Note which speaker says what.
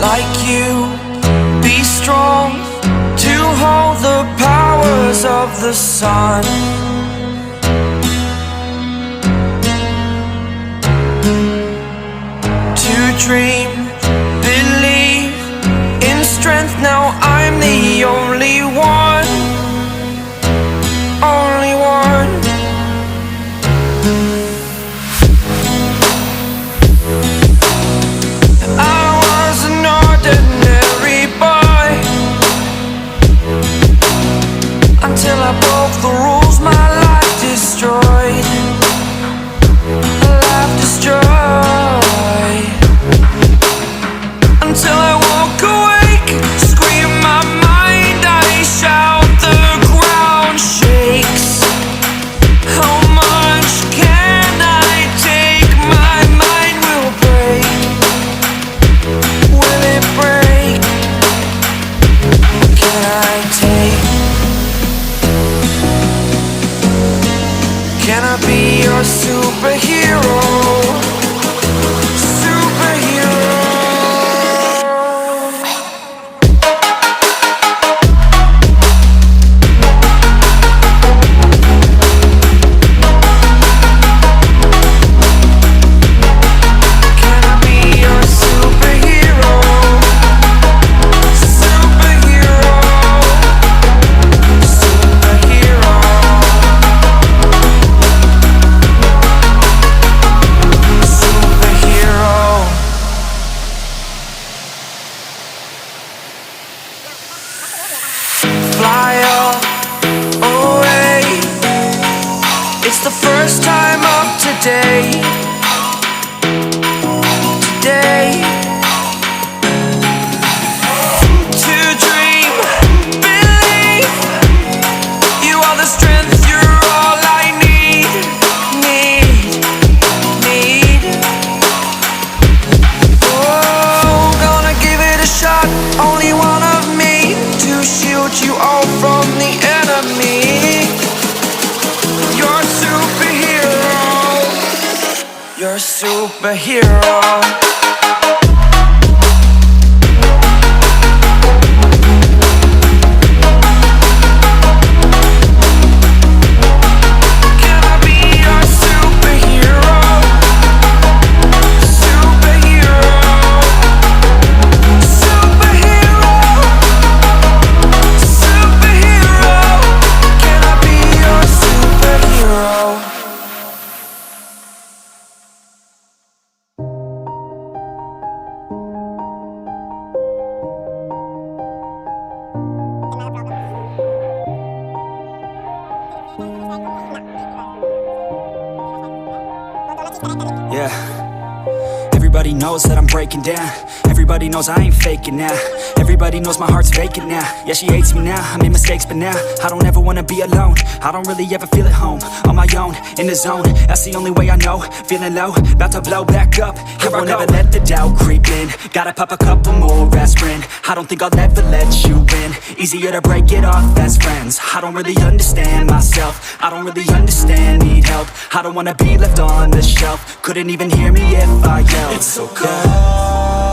Speaker 1: like you, be strong to hold the powers of the sun. To dream, believe in strength, now I'm the only one, only one. I was an ordinary boy until I broke the rules, my life destroyed, life destroyed. Until I walk awake, scream my mind, I shout, the ground shakes. How much can I take? My mind will break. Will it break? Can I take? Can I be your superhero? Fly away. It's the first time of today. Today. To dream, believe. You are the strength, you're all I need. Oh, gonna give it a shot. Only one of me to shield you all from the enemy. You're a superhero. You're a superhero.
Speaker 2: Yeah, everybody knows that I'm breaking down. Everybody knows I ain't faking now. Everybody knows my heart's vacant now. Yeah, she hates me now, I made mistakes but now I don't ever wanna be alone. I don't really ever feel at home. On my own, in the zone, that's the only way I know. Feeling low, about to blow back up. Here I won't ever let the doubt creep in. Gotta pop a couple more aspirin. I don't think I'll ever let you in. Easier to break it off best friends. I don't really understand myself. I don't really understand, need help. I don't wanna be left on the shelf. Couldn't even hear me if I yelled.
Speaker 1: It's so cold